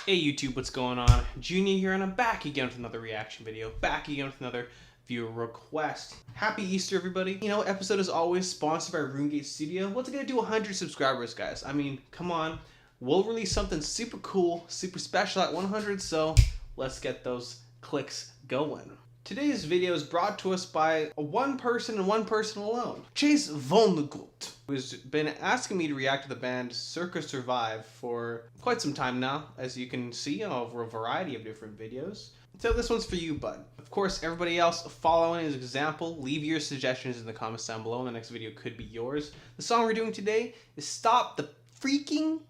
Hey YouTube, what's going on? Junior here, and I'm back again with another reaction video. Back again with another viewer request. Happy Easter, everybody. You know, episode is always sponsored by RuneGate Studio. What's it gonna do 100 subscribers, guys? I mean, come on. We'll release something super cool, super special at 100, so let's get those clicks going. Today's video is brought to us by one person and one person alone. Chase Vonnegut, who's been asking me to react to the band Circa Survive for quite some time now, as you can see over a variety of different videos. So this one's for you, bud. Of course, everybody else following his example, leave your suggestions in the comments down below, and the next video could be yours. The song we're doing today is Stop the Freaking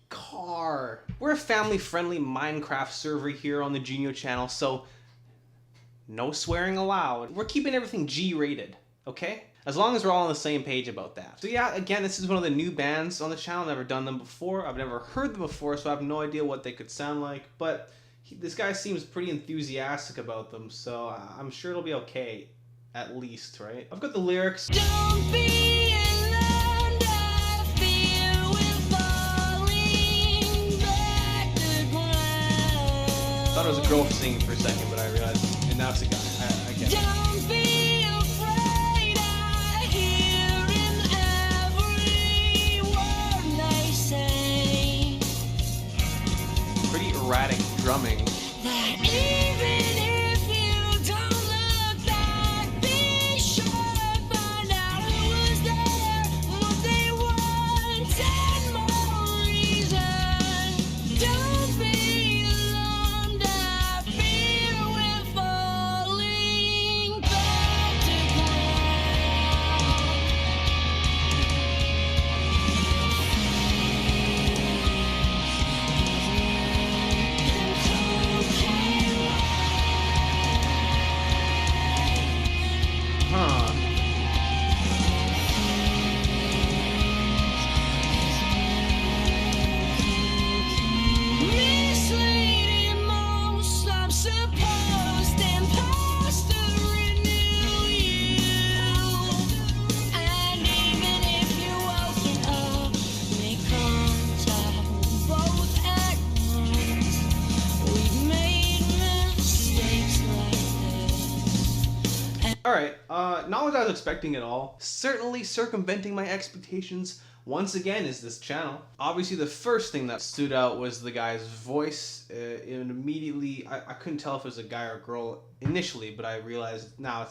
Car. We're a family-friendly Minecraft server here on the Juniio channel, so no swearing allowed. We're keeping everything G-rated, okay? As long as we're all on the same page about that. So yeah, again, this is one of the new bands on the channel. I've never done them before. I've never heard them before, so I have no idea what they could sound like. But this guy seems pretty enthusiastic about them, so I'm sure it'll be okay, at least, right? I've got the lyrics. Don't be alarmed, I fear we're falling back to ground. I thought it was a girl singing for a second, but I realized, and now it's a guy. I get it. Don't be afraid, I hear in every word they say Pretty erratic drumming. that even if you don't look back, be sure find out who was there, what they want, and more reason. Don't be alarmed, I fear we're falling back to Huh. misleading most, I'm supposed imposter renew you. And even if you're woken up, make contact both at once. We've made mistakes like this. Alright, not what I was expecting at all. Certainly circumventing my expectations once again is this channel. Obviously the first thing that stood out was the guy's voice. And immediately, I couldn't tell if it was a guy or a girl initially, but I realized now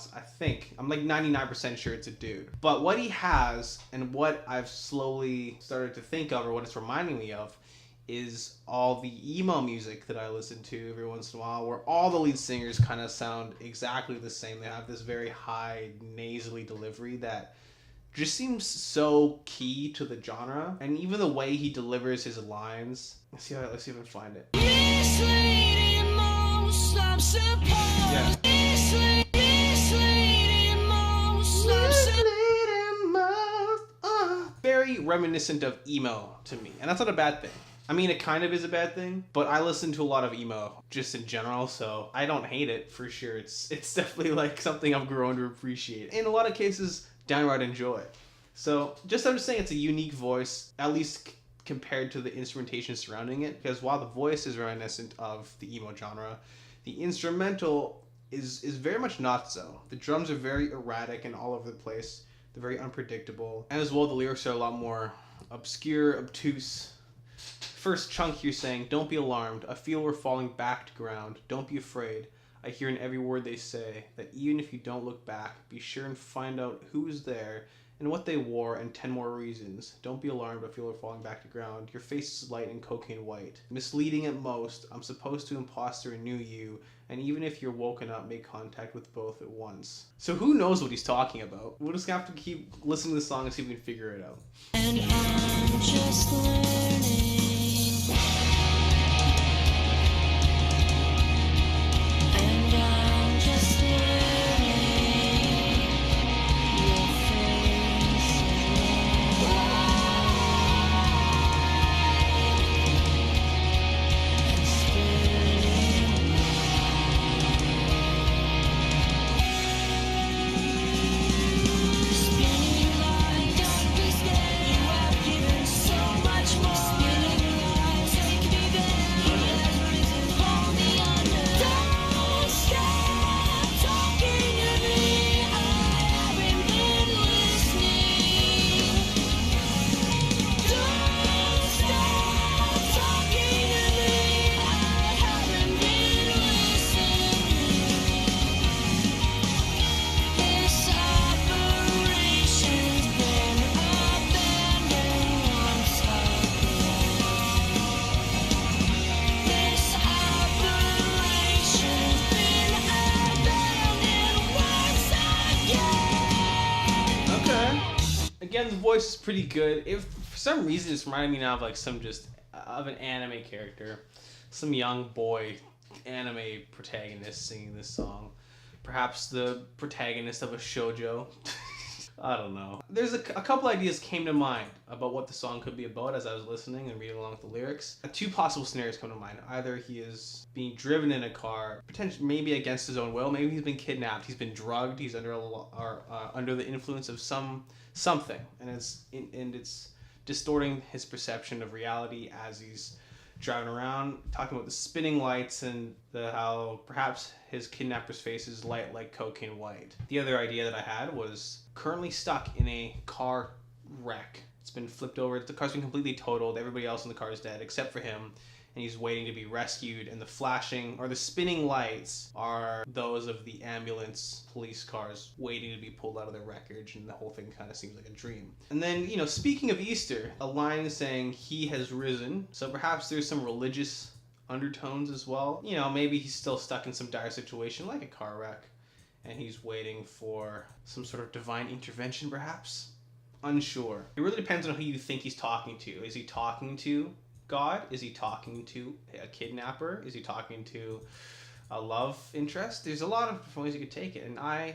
I'm like 99% sure it's a dude. But what he has, and what I've slowly started to think of, or what it's reminding me of, is all the emo music that I listen to every once in a while, where all the lead singers kind of sound exactly the same. They have this very high nasally delivery that just seems so key to the genre, and even the way he delivers his lines. Let's see if I can find it. Misleading most, I'm supposed. Yeah. Misleading most, I'm supposed. Very reminiscent of emo to me, and that's not a bad thing. I mean, it kind of is a bad thing, but I listen to a lot of emo just in general, so I don't hate it for sure. It's definitely like something I've grown to appreciate. In a lot of cases, downright enjoy. So I'm just saying it's a unique voice, at least compared to the instrumentation surrounding it, because while the voice is reminiscent of the emo genre, the instrumental is very much not so. The drums are very erratic and all over the place. They're very unpredictable. And as well, the lyrics are a lot more obscure, obtuse. First chunk you're saying, don't be alarmed, I feel we're falling back to ground, don't be afraid, I hear in every word they say, that even if you don't look back, be sure and find out who's there, and what they wore, and 10 more reasons. Don't be alarmed, I feel we're falling back to ground, your face is light and cocaine white, misleading at most, I'm supposed to imposter a new you, and even if you're woken up, make contact with both at once. So who knows what he's talking about? We'll just have to keep listening to the song and see if we can figure it out. And I'm just learning. And I'm just learning. Your face is and spinning. Spinning like don't be scared. You have given so much more. Spinning lies. Again, the voice is pretty good. If for some reason it's reminding me now of like some just of an anime character, some young boy anime protagonist singing this song. Perhaps the protagonist of a shoujo. I don't know. There's a couple ideas came to mind about what the song could be about as I was listening and reading along with the lyrics. Two possible scenarios come to mind. Either he is being driven in a car, potentially maybe against his own will. Maybe he's been kidnapped. He's been drugged. He's under under the influence of something, and it's distorting his perception of reality as he's driving around, talking about the spinning lights and how perhaps his kidnapper's face is light like cocaine white. The other idea that I had was currently stuck in a car wreck. It's been flipped over. The car's been completely totaled. Everybody else in the car is dead except for him, and he's waiting to be rescued. And the flashing or the spinning lights are those of the ambulance police cars waiting to be pulled out of the wreckage, and the whole thing kind of seems like a dream. And then, speaking of Easter, a line saying he has risen. So perhaps there's some religious undertones as well. Maybe he's still stuck in some dire situation like a car wreck, and he's waiting for some sort of divine intervention, perhaps? Unsure. It really depends on who you think he's talking to. Is he talking to God? Is he talking to a kidnapper? Is he talking to a love interest? There's a lot of different ways you could take it, and I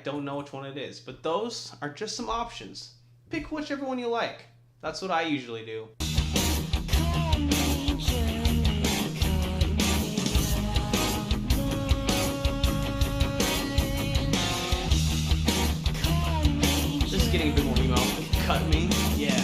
don't know which one it is. But those are just some options. Pick whichever one you like. That's what I usually do. This is getting a bit more emo. Cut me? Yeah.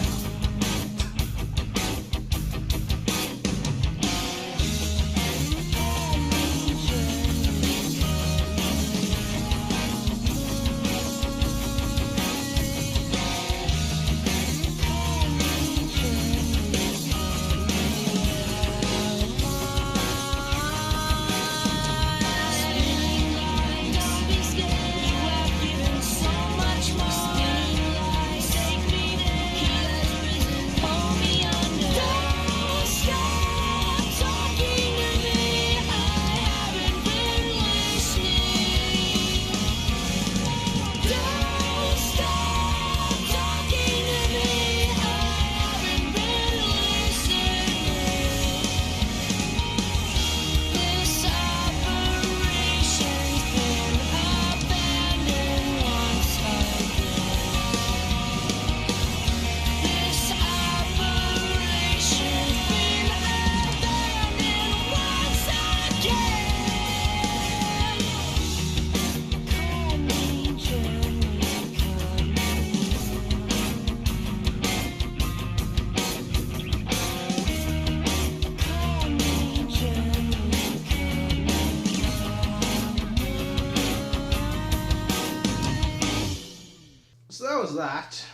So that was that.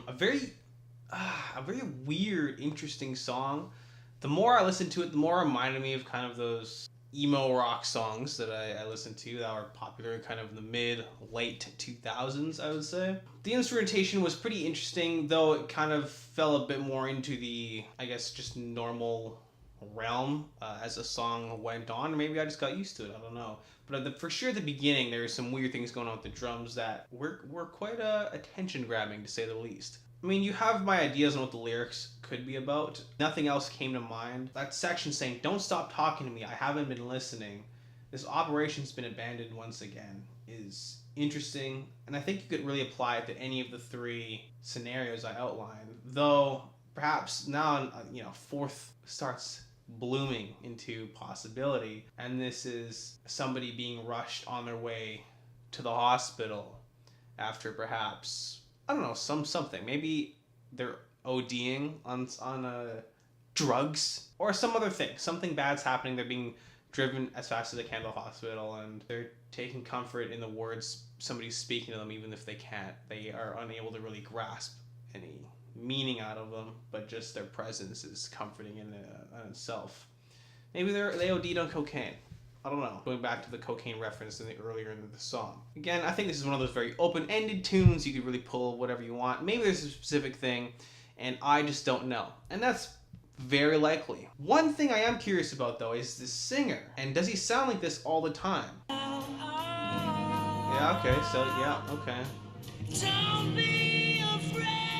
A very weird, interesting song. The more I listened to it, the more it reminded me of kind of those emo rock songs that I listened to that were popular kind of in the late 2000s, I would say. The instrumentation was pretty interesting, though it kind of fell a bit more into the, I guess, just normal realm as the song went on. Or maybe I just got used to it, I don't know. But for sure at the beginning, there were some weird things going on with the drums that were quite attention-grabbing, to say the least. I mean, you have my ideas on what the lyrics could be about. Nothing else came to mind. That section saying, "Don't stop talking to me, I haven't been listening. This operation's been abandoned once again," is interesting. And I think you could really apply it to any of the three scenarios I outlined. Though, perhaps now, fourth starts blooming into possibility. And this is somebody being rushed on their way to the hospital after perhaps, I don't know, something. Maybe they're ODing on drugs or some other thing. Something bad's happening. They're being driven as fast as they can to the hospital, and they're taking comfort in the words somebody's speaking to them, even if they can't. They are unable to really grasp any meaning out of them, but just their presence is comforting in itself. Maybe they OD'd on cocaine. I don't know. Going back to the cocaine reference earlier in the song. Again, I think this is one of those very open-ended tunes. You could really pull whatever you want. Maybe there's a specific thing, and I just don't know. And that's very likely. One thing I am curious about, though, is the singer. And does he sound like this all the time? Yeah, okay. So, yeah, okay. Don't be afraid.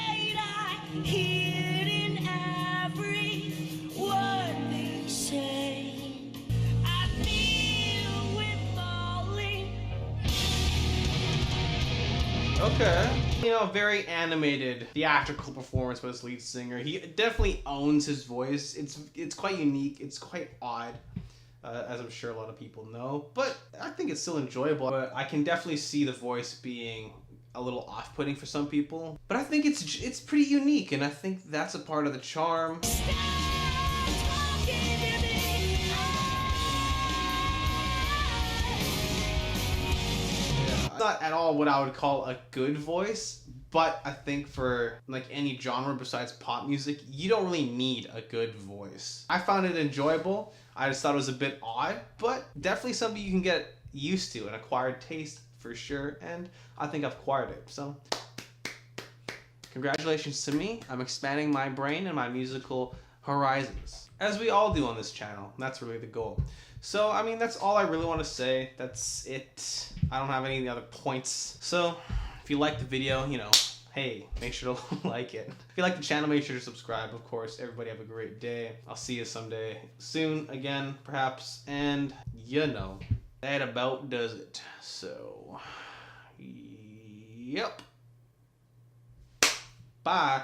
Okay. You know, very animated, theatrical performance by this lead singer. He definitely owns his voice. It's quite unique. It's quite odd, as I'm sure a lot of people know. But I think it's still enjoyable. But I can definitely see the voice being a little off-putting for some people. But I think it's pretty unique, and I think that's a part of the charm. Not at all what I would call a good voice, but I think for like any genre besides pop music, you don't really need a good voice. I found it enjoyable. I just thought it was a bit odd, but definitely something you can get used to, an acquired taste for sure, and I think I've acquired it. So congratulations to me. I'm expanding my brain and my musical horizons, as we all do on this channel. That's really the goal. So, I mean, that's all I really want to say. That's it. I don't have any other points. So, if you like the video, you know, hey, make sure to like it. If you like the channel, make sure to subscribe, of course. Everybody have a great day. I'll see you someday soon again, perhaps. And, you know, that about does it. So, yep. Bye.